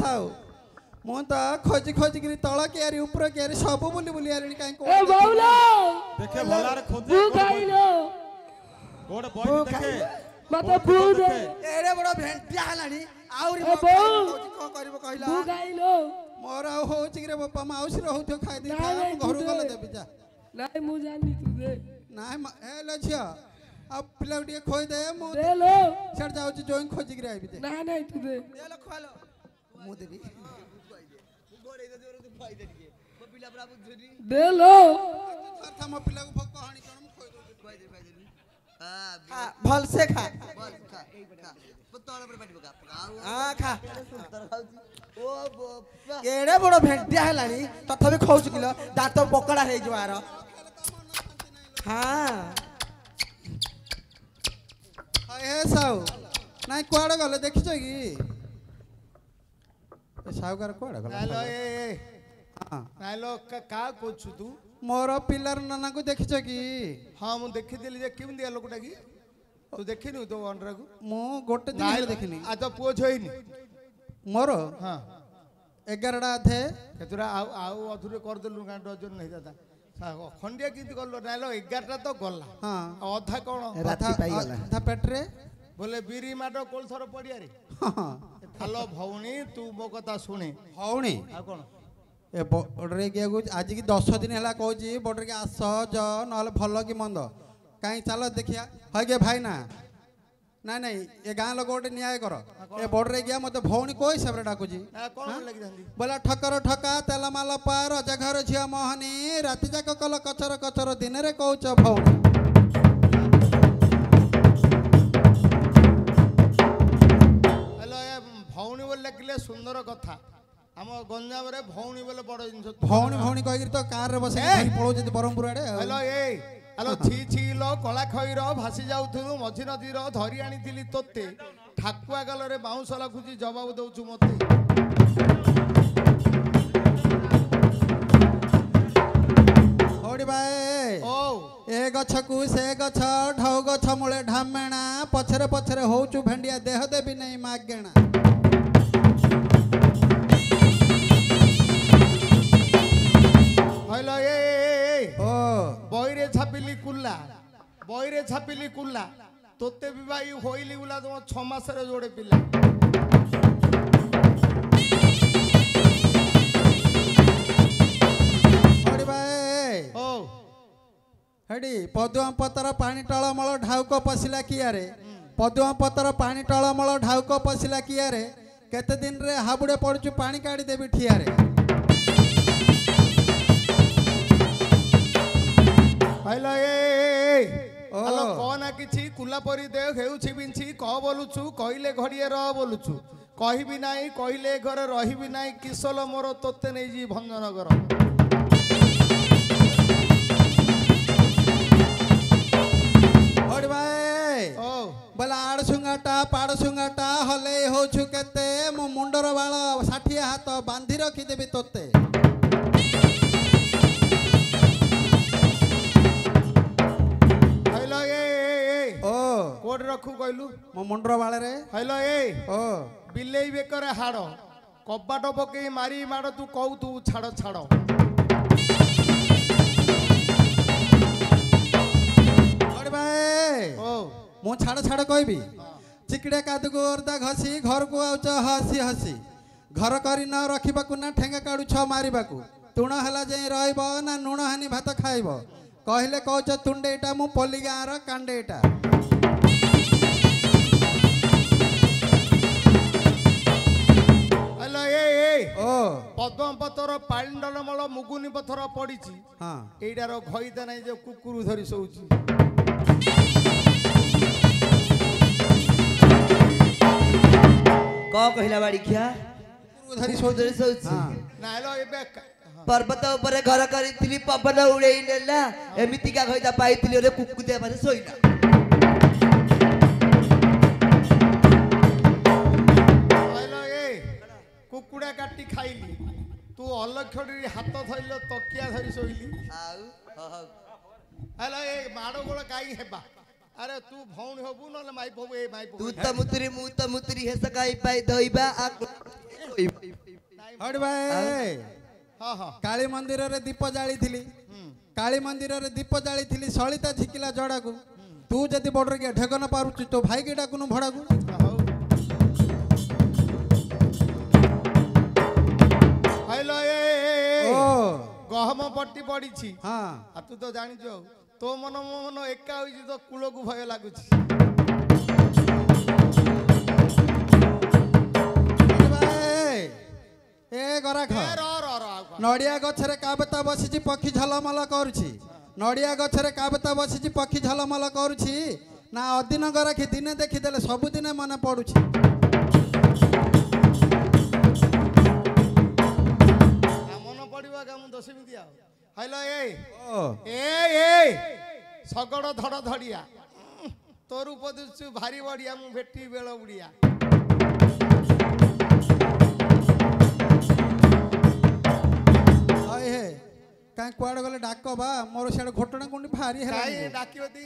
साउ मु तो खोजी खोजी करी तळ केरी ऊपर केरी सब बुली बुली आरी काई को ए बाउला देखे भलार खोजे भू खाइलो गोड़ बॉय देखे मते भू दे एड़े बड़ भेंटिया हलानी आउरी ए बाउ को करबो कहिला भू खाइलो मोर हो चिगरे बापा माउसी रहउथो खाइ दे घर गले देबी जा नाही मु जानी तू दे नाही ए लछिया अब पिला उठिए खोई दे मु दे लो छड़ जाउ छी जोइन खोजी करी आबी दे नाही नाही तू दे दे लो खालो मु देबी गोड़े दे जोर तू खाइ दे के मो पिला बड़ा बुझनी दे लो सर था मो पिला को भक कहानी कोन खोई दे खाइ दे हां भल से खा भल खा पतोड़ पर बैठ बका हां खा ओ बापा एड़े बड़ भेंटिया हलानी तथापि खौच किलो दांत बकड़ा हे जवार हां ए साउ नाही कोआडे गले देखिछ की ए साउकार कोआडे गले नालो ए हां नालो का कोछु तू मोर पिलर नाना को देखिछ की हां मु देखि देली जे किम दिया लोकटा की तू देखिनु तो अंडरा को मु गोटे दिन देखिनी आ तो पुओ छोइनी मोर हां 11 टा थे केतुरा आउ अधुरे कर देलु गां डजन नहीं दादा खंडिया किंती करलो नालो 11 टा तो गला हां अधा कोन राती पाई गला था पेटरे बोले बीरी माडो कोलथर पडिया रे हां थालो भौणी तू मो कथा सुने हौणी आ कोन ए बॉर्डर गया को आज की 10 दिन हला कहूची बॉर्डर के आस ज नल भल कि मंद कहीं चलो देखिया है गे भाई ना नहीं नहीं ये गाँ लोग गोटे न्याय कर ए बॉर्डर गया मत भौणी को हिसाब रे डाकुची कोन लागि जांदी बोला ठकर ठका तेल माल पार जघर झिया मोहनी राति जाक कल कचर कचर दिन रे कहूच भौणी हेलो ए भौणी बोल लगले सुंदर कथा हम गंजाम रे भौणी बोले बड़ जिंस भौणी भौणी कहि तो कार रे बसे पळो जति बरहमपुर आडे हेलो ए हेलो छी छी लो कला खइर भासी जाउथु मझी नदी रो धरी आनीथिली तोते ठाकुआ गल रे बाउंस लाखुची जवाब दउछु मते होडी भाई ओ ए गछ को से गछ ढौ गछ मुळे ढामेणा पछरे पछरे होउचु भेंडिया देह देबी नहीं मागेणा हेलो ए ओ बइरे छापिली कुल्ला बइरे छापिली कुल्ला तोते भी भाई होइली उला तुम 6 मास रे जोड़े पिला होडी भाई ओ हेडी पदुआ पतर पानी टळमळ ढाउक पसिला कियारे पदुआ पतर पानी टळमळ ढाउक पसिला कियारे केते दिन रे हाबुडे पडुचु पानी काढी देबी ठियारे हेलो ए ओ हेलो कोना किछि कुला परी दे हेउछि बिंछि क बोलुछु कहिले घड़िए र बोलुछु कहिबी नाही कहिले घर रहिबी नाही किसल मोर तोते नै जी भंजनगर होडी भाई ओ बोला आड़ सुंगाटा पाड़ सुंगाटा हले होछु केते मो मुंडर बाळ 60 हाथ बांधी रखी देबी तोते हेलो ए ओ कोड रखू कहलु मो मुंडर बाळ रे हेलो ए ओ बिलेई बेकर हाड़ कबाट पकई मारी माड़ तू कहू तू छाड़ छाड़ होडी भाई ओ मु छाड़ छाड़ कहबी चिकड़े कादुको अर्धा घसी घर को आउच हसी हसी घर करी न रखिबाकू ना ठेंगा काढु छ मारिबाकू तुण हला जाई रहइबो ना नुण हानि भात खाइबो कहले कहउच तुंडेटा मु पल्ली गाँर कांडेटा हेलो ए ओ पद्म पतर पांडल मल मुगुनी पथर पड़ी हाँ एइडार घईता नहीं जो कुकुर धरी शोची क कहिला बाड़ी खिया धरी धरी सोची ना हेलो एबे पर्वत ऊपर घर करिथिली पवन उड़ेई नेला एमितिका घईता पाइथिली रे कुकुदे माने सोइला हेलो ए कुकुड़ा काटी खाइली तू अलक्षणी हाथ धरल तकिया धरी शोइली हेलो ए माड़ गोड़ काई हेबा अरे तू भौणी हबु न माई हबु ए माई तू त मुतरी मु त मुतरी हे सकाई पाई दइबा ହଡ଼ି ଭାଇ ହଁ ହଁ କାଳୀ ମନ୍ଦିରରେ ଦୀପ ଜାଳିଥିଲି କାଳୀ ମନ୍ଦିରରେ ଦୀପ ଜାଳିଥିଲି ସଳିତା ଝିକିଲା ଜଡ଼ାକୁ ତୁ ଯଦି ବଡରେ କିଏ ଢେଗ ନ ପାରୁଛୁ ତୋ ଭାଇକି ଡାକୁନୁ ଭଡ଼ାକୁ ହଉ ହାଇଲୋ ଓ ଗହମ ପଟି ପଡିଛି ହଁ ଆଉ ତୁ ତ ଜାଣିଛୁ ଆଉ ତୋ ମନ ମୋ ମନ ଏକା ହୋଇଛି ତ କୂଳକୁ ଭୟ ଲାଗୁଛି ହଡ଼ି ଭାଇ ଏ ଗରାଖ ର ର ର ଆଉ କଣ? ନଡ଼ିଆ ଗଛରେ କାବେତା ବସିଛି ପକ୍ଷୀ ଝଲମଲ କରୁଛି ନଡ଼ିଆ ଗଛରେ କାବେତା ବସିଛି ପକ୍ଷୀ ଝଲମଲ କରୁଛି ନା ଅଦିନ ଗରାଖି ଦିନେ ଦେଖିଦେଲେ ସବୁଦିନେ ମନେ ପଡୁଛି ମନ ପଡିବ ଆଜ୍ଞା ମୁଁ ଦୋଷ ଏମିତି ଆଉ ହାଇଲୋ ଓ ଏ ଶଗଡ଼ ଧଡ଼ ଧଡ଼ିଆ ତୋର ଉପଦେଶ ଭାରି ବଢିଆ ମୁଁ ଭେଟି ବେଳ ବୁଡ଼ିଆ ହେ କାହିଁ କୁଆଡ଼େ ଗଲେ ଡାକ ବା ମୋର ସିଆଡ଼େ ଘଟଣା କୋଉଠି ଭାରି ହେଲା କାହିଁ ଡାକିବତି